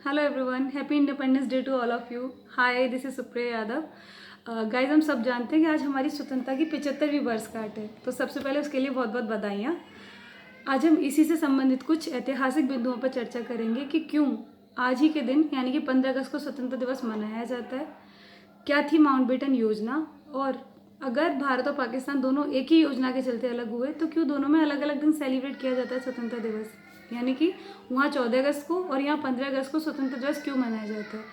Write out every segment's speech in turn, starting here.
Hello everyone, happy Independence Day to all of you. Hi, this is Supriya Yadav. Guys, हम सब जानते हैं कि आज हमारी स्वतंत्रता की 75वीं वर्षगांठ है, तो सबसे पहले उसके लिए बहुत बहुत बधाइयाँ। आज हम इसी से संबंधित कुछ ऐतिहासिक बिंदुओं पर चर्चा करेंगे कि क्यों आज ही के दिन यानी कि 15 अगस्त को स्वतंत्रता दिवस मनाया जाता है, क्या थी माउंटबेटन योजना, और अगर भारत और पाकिस्तान दोनों एक ही योजना के चलते अलग हुए तो क्यों दोनों में अलग अलग दिन सेलिब्रेट किया जाता है स्वतंत्रता दिवस। यानी कि वहाँ 14 अगस्त को और यहाँ 15 अगस्त को स्वतंत्रता दिवस क्यों मनाया जाता है।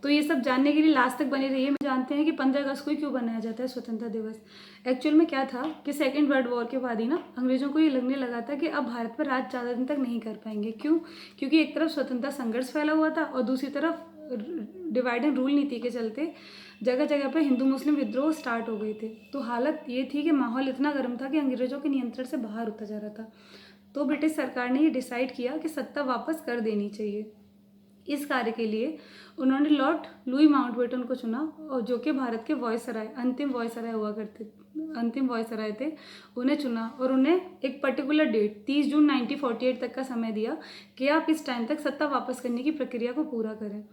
तो ये सब जानने के लिए लास्ट तक बने रहिए। जानते हैं कि 15 अगस्त को ही क्यों मनाया जाता है स्वतंत्रता दिवस। एक्चुअल में क्या था कि सेकेंड वर्ल्ड वॉर के बाद ही ना अंग्रेजों को ये लगने लगा था कि अब भारत पर राज ज़्यादा दिन तक नहीं कर पाएंगे। क्यों? क्योंकि एक तरफ स्वतंत्रता संघर्ष फैला हुआ था और दूसरी तरफ डिवाइड एंड रूल नीति के चलते जगह जगह पर हिंदू मुस्लिम विद्रोह स्टार्ट हो गए थे। तो हालत ये थी कि माहौल इतना गर्म था कि अंग्रेजों के नियंत्रण से बाहर होता जा रहा था। तो ब्रिटिश सरकार ने ये डिसाइड किया कि सत्ता वापस कर देनी चाहिए। इस कार्य के लिए उन्होंने लॉर्ड लुई माउंटबेटन को चुना, और जो कि भारत के वॉयसराय अंतिम वॉयसराय थे, उन्हें चुना और उन्हें एक पर्टिकुलर डेट 30 जून 1948 तक का समय दिया कि आप इस टाइम तक सत्ता वापस करने की प्रक्रिया को पूरा करें।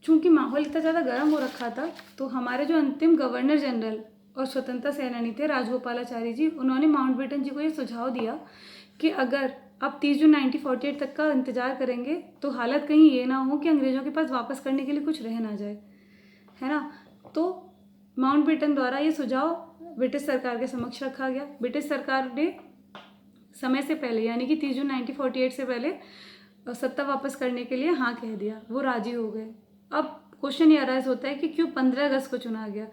चूंकि माहौल इतना ज़्यादा गर्म हो रखा था, तो हमारे जो अंतिम गवर्नर जनरल और स्वतंत्रता सेनानी थे राजगोपालाचारी जी, उन्होंने माउंटबेटन जी को ये सुझाव दिया कि अगर आप 30 जून 1948 तक का इंतजार करेंगे तो हालत कहीं ये ना हो कि अंग्रेजों के पास वापस करने के लिए कुछ रह ना जाए, है ना। तो माउंटबेटन द्वारा ये सुझाव ब्रिटिश सरकार के समक्ष रखा गया। ब्रिटिश सरकार ने समय से पहले यानी कि 30 जून 1948 से पहले सत्ता वापस करने के लिए हाँ कह दिया, वो राजी हो गए। अब क्वेश्चन ये अराइज होता है कि क्यों 15 अगस्त को चुना गया।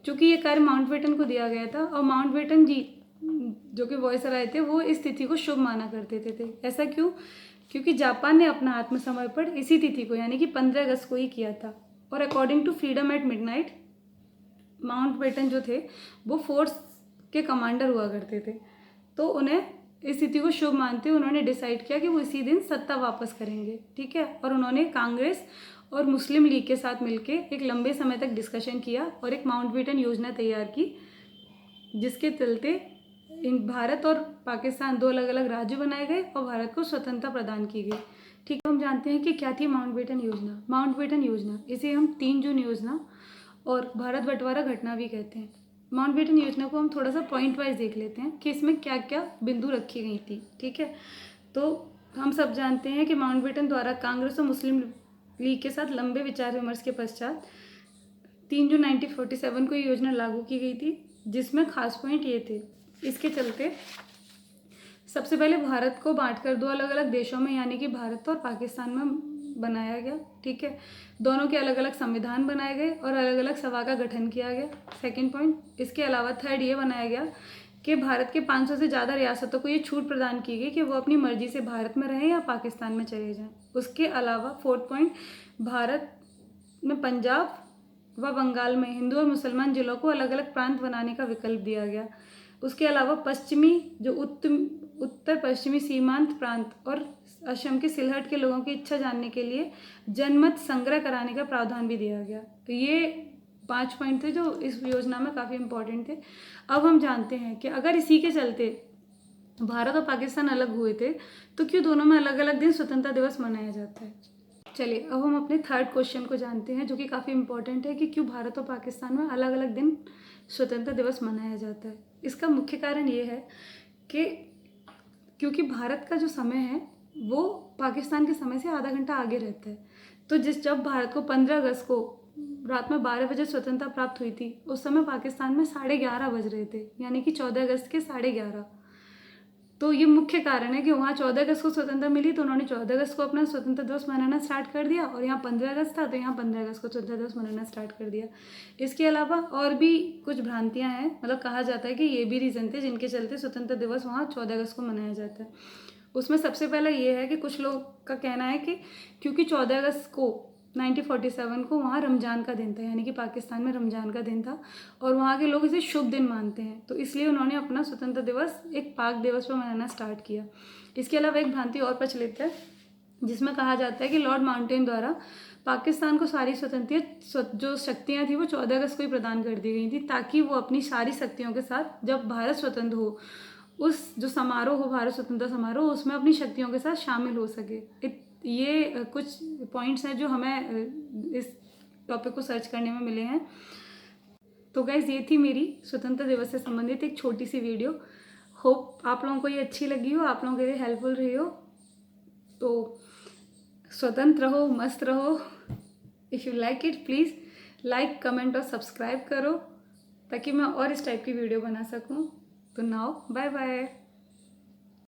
चूँकि ये कार्य माउंटबेटन को दिया गया था और माउंटबेटन जी जो कि वॉयसराय थे वो इस तिथि को शुभ माना करते थे। ऐसा क्यों? क्योंकि जापान ने अपना आत्मसमर्पण इसी तिथि को यानी कि 15 अगस्त को ही किया था। और according to Freedom at Midnight, Mountbatten जो थे वो फोर्स के कमांडर हुआ करते थे, तो उन्हें इस तिथि को शुभ मानते हुए उन्होंने डिसाइड किया कि वो इसी दिन सत्ता वापस करेंगे, ठीक है। और उन्होंने कांग्रेस और मुस्लिम लीग के साथ मिलके एक लंबे समय तक डिस्कशन किया और एक माउंटबेटन योजना तैयार की, जिसके चलते इन भारत और पाकिस्तान दो अलग अलग राज्य बनाए गए और भारत को स्वतंत्रता प्रदान की गई, ठीक है। हम जानते हैं कि क्या थी माउंटबेटन योजना। माउंटबेटन योजना, इसे हम 3 जून योजना और भारत बंटवारा घटना भी कहते हैं। माउंटबेटन योजना को हम थोड़ा सा पॉइंट वाइज देख लेते हैं कि इसमें क्या क्या बिंदु रखी गई थी, ठीक है। तो हम सब जानते हैं कि माउंटबेटन द्वारा कांग्रेस और मुस्लिम लीग के साथ लंबे विचार विमर्श के पश्चात 3 जून 1947 को ये योजना लागू की गई थी, जिसमें खास पॉइंट ये थे। इसके चलते सबसे पहले भारत को बांटकर दो अलग अलग देशों में यानी कि भारत और पाकिस्तान में बनाया गया, ठीक है। दोनों के अलग अलग संविधान बनाए गए और अलग अलग सभा का गठन किया गया। सेकंड पॉइंट, इसके अलावा थर्ड ये बनाया गया कि भारत के 500 से ज़्यादा रियासतों को ये छूट प्रदान की गई कि वो अपनी मर्जी से भारत में रहें या पाकिस्तान में चले जाएं। उसके अलावा फोर्थ पॉइंट, भारत में पंजाब व बंगाल में हिंदू और मुसलमान जिलों को अलग अलग प्रांत बनाने का विकल्प दिया गया। उसके अलावा पश्चिमी जो उत्तर पश्चिमी सीमांत प्रांत और असम के सिलहट के लोगों की इच्छा जानने के लिए जनमत संग्रह कराने का प्रावधान भी दिया गया। तो ये 5 पॉइंट थे जो इस योजना में काफ़ी इंपॉर्टेंट थे। अब हम जानते हैं कि अगर इसी के चलते भारत और पाकिस्तान अलग हुए थे तो क्यों दोनों में अलग अलग दिन स्वतंत्रता दिवस मनाया जाता है। चलिए, अब हम अपने थर्ड क्वेश्चन को जानते हैं जो कि काफ़ी इंपॉर्टेंट है कि क्यों भारत और पाकिस्तान में अलग अलग दिन स्वतंत्रता दिवस मनाया जाता है। इसका मुख्य कारण ये है कि क्योंकि भारत का जो समय है वो पाकिस्तान के समय से आधा घंटा आगे रहता है। तो जब भारत को 15 अगस्त को रात में 12 बजे स्वतंत्रता प्राप्त हुई थी, उस समय पाकिस्तान में 11:30 बज रहे थे, यानी कि 14 अगस्त के 11:30। तो ये मुख्य कारण है कि वहाँ 14 अगस्त को स्वतंत्रता मिली तो उन्होंने 14 अगस्त को अपना स्वतंत्रता दिवस मनाना स्टार्ट कर दिया, और यहाँ 15 अगस्त था तो यहाँ 15 अगस्त को स्वतंत्रता दिवस मनाना स्टार्ट कर दिया। इसके अलावा और भी कुछ भ्रांतियाँ हैं, मतलब कहा जाता है कि ये भी रीज़न थे जिनके चलते स्वतंत्रता दिवस वहाँ 14 अगस्त को मनाया जाता है। उसमें सबसे पहला ये है कि कुछ लोग का कहना है कि क्योंकि 14 अगस्त को 1947 को वहाँ रमज़ान का दिन था, यानी कि पाकिस्तान में रमज़ान का दिन था और वहाँ के लोग इसे शुभ दिन मानते हैं, तो इसलिए उन्होंने अपना स्वतंत्रता दिवस एक पाक दिवस पर मनाना स्टार्ट किया। इसके अलावा एक भ्रांति और प्रचलित है जिसमें कहा जाता है कि लॉर्ड माउंटेन द्वारा पाकिस्तान को सारी स्वतंत्रता जो शक्तियाँ थी वो 14 अगस्त को ही प्रदान कर दी गई थी, ताकि वो अपनी सारी शक्तियों के साथ जब भारत स्वतंत्र हो उस जो समारोह हो, भारत स्वतंत्रता समारोह, उसमें अपनी शक्तियों के साथ शामिल हो सके। ये कुछ पॉइंट्स हैं जो हमें इस टॉपिक को सर्च करने में मिले हैं। तो गाइज़ ये थी मेरी स्वतंत्रता दिवस से संबंधित एक छोटी सी वीडियो। होप आप लोगों को ये अच्छी लगी हो, आप लोगों के लिए हेल्पफुल रही हो। तो स्वतंत्र रहो, मस्त रहो। If you like it please like, comment और सब्सक्राइब करो ताकि मैं और इस टाइप की वीडियो बना सकूं। तो नाउ बाय बाय।